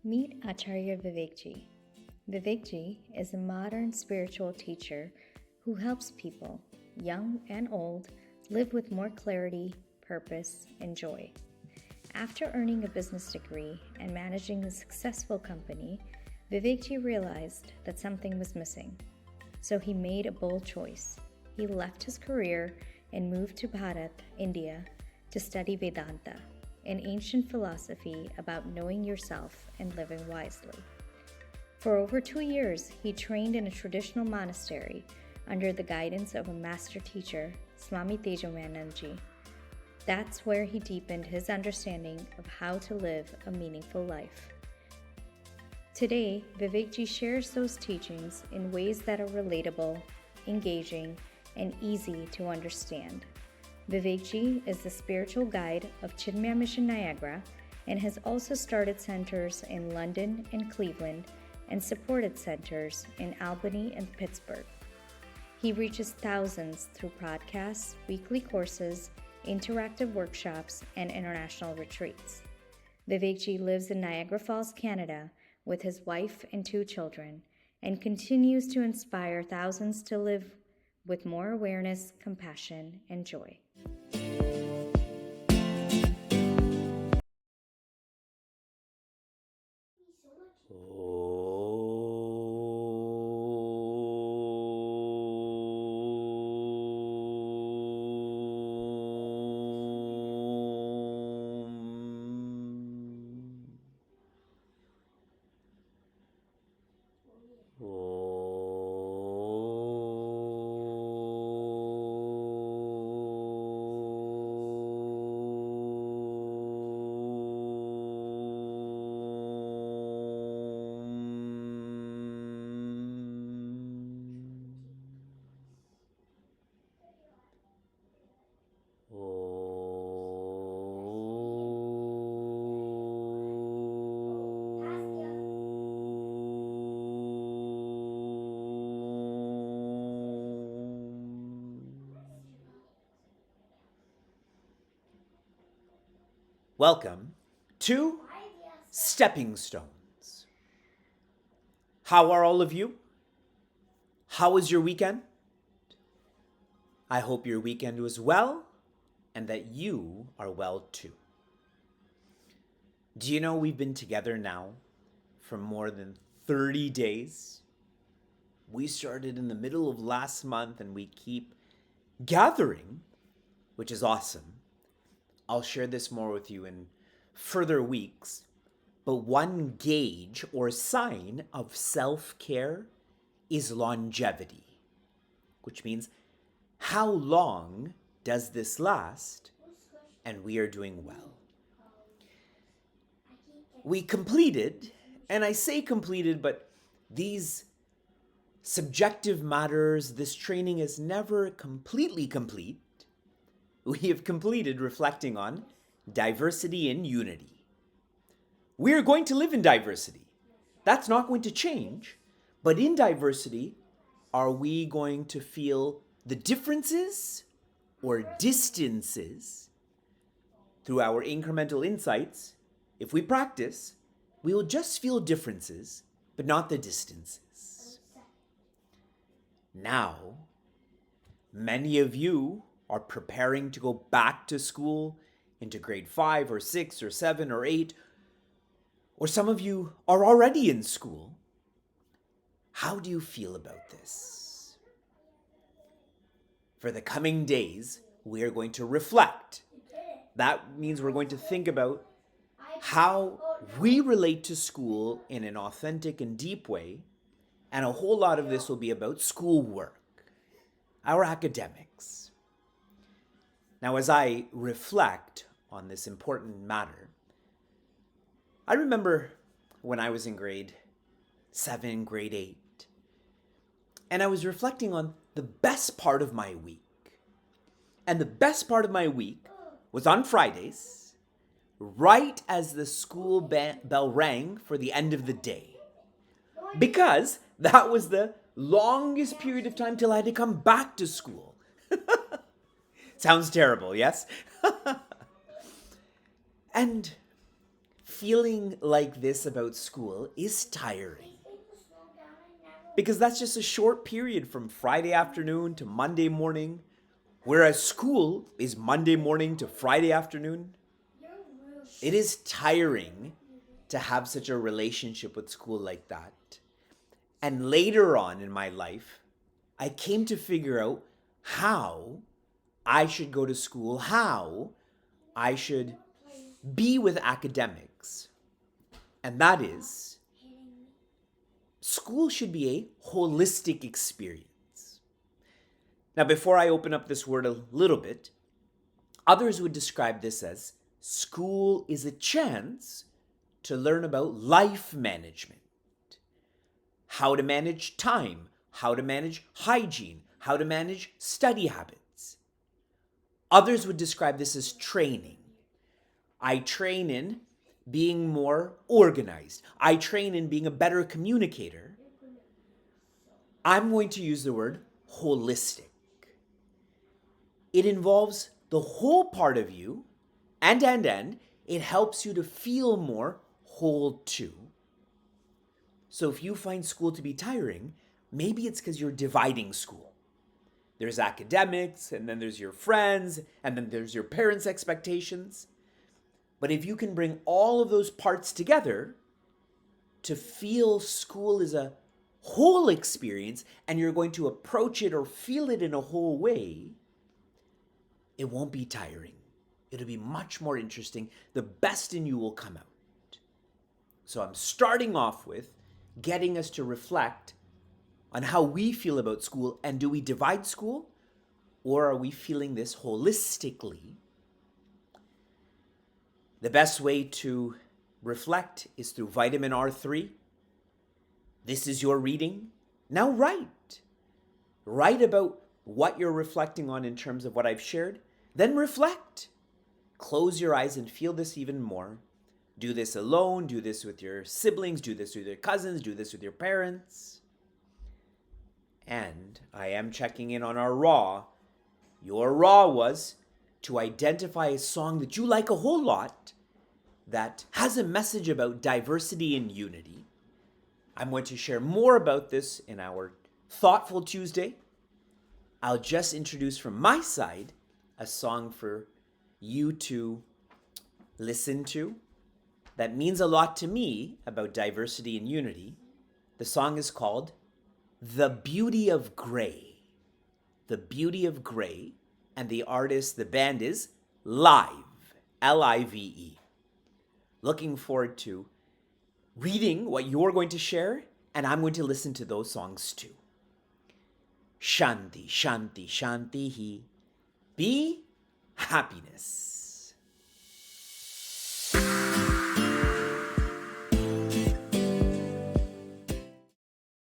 Meet Acharya Vivekji. Vivekji is a modern spiritual teacher who helps people, young and old, live with more clarity, purpose, and joy. After earning a business degree and managing a successful company, Vivekji realized that something was missing. So he made a bold choice. He left his career and moved to Bharat, India, to study Vedanta, an ancient philosophy about knowing yourself and living wisely. For over 2 years, he trained in a traditional monastery under the guidance of a master teacher, Swami Tejomanandji. That's where he deepened his understanding of how to live a meaningful life. Today, Vivekji shares those teachings in ways that are relatable, engaging, and easy to understand. Vivekji is the spiritual guide of Chinmaya Mission Niagara and has also started centers in London and Cleveland and supported centers in Albany and Pittsburgh. He reaches thousands through podcasts, weekly courses, interactive workshops, and international retreats. Vivekji lives in Niagara Falls, Canada, with his wife and 2 children, and continues to inspire thousands to live with more awareness, compassion, and joy. Welcome to Stepping Stones. How are all of you? How was your weekend? I hope your weekend was well and that you are well too. Do you know we've been together now for more than 30 days? We started in the middle of last month and we keep gathering, which is awesome. I'll share this more with you in further weeks, but one gauge or sign of self-care is longevity, which means how long does this last? And we are doing well. We completed, and I say completed, but these subjective matters, this training is never completely complete. We have completed reflecting on diversity and unity. We are going to live in diversity. That's not going to change. But in diversity, are we going to feel the differences or distances? Through our incremental insights, if we practice, we will just feel differences, but not the distances. Now, many of you are preparing to go back to school into grade 5 or 6 or 7 or 8, or some of you are already in school. How do you feel about this? For the coming days, we are going to reflect. That means we're going to think about how we relate to school in an authentic and deep way, and a whole lot of this will be about schoolwork, our academics. Now, as I reflect on this important matter, I remember when I was in grade 7, grade 8, and I was reflecting on the best part of my week. And the best part of my week was on Fridays, right as the school bell rang for the end of the day. Because that was the longest period of time till I had to come back to school. Sounds terrible, yes? And feeling like this about school is tiring. Because that's just a short period from Friday afternoon to Monday morning, whereas school is Monday morning to Friday afternoon. It is tiring to have such a relationship with school like that. And later on in my life, I came to figure out how I should go to school, how I should be with academics. And that is, school should be a holistic experience. Now, before I open up this word a little bit, others would describe this as school is a chance to learn about life management, how to manage time, how to manage hygiene, how to manage study habits. Others would describe this as training. I train in being more organized. I train in being a better communicator. I'm going to use the word holistic. It involves the whole part of you, and it helps you to feel more whole too. So if you find school to be tiring, maybe it's because you're dividing school. There's academics, and then there's your friends, and then there's your parents' expectations. But if you can bring all of those parts together to feel school is a whole experience, and you're going to approach it or feel it in a whole way, it won't be tiring. It'll be much more interesting. The best in you will come out. So I'm starting off with getting us to reflect on how we feel about school, and do we divide school, or are we feeling this holistically? The best way to reflect is through vitamin R3. This is your reading. Now write. Write about what you're reflecting on in terms of what I've shared. Then reflect. Close your eyes and feel this even more. Do this alone. Do this with your siblings. Do this with your cousins. Do this with your parents. And I am checking in on our raw. Your raw was to identify a song that you like a whole lot that has a message about diversity and unity. I'm going to share more about this in our Thoughtful Tuesday. I'll just introduce from my side a song for you to listen to that means a lot to me about diversity and unity. The song is called The Beauty of Grey. The Beauty of Grey, and the artist, the band is Live, L-I-V-E. Looking forward to reading what you're going to share, and I'm going to listen to those songs too. Shanti, Shanti, Shanti, Be happiness.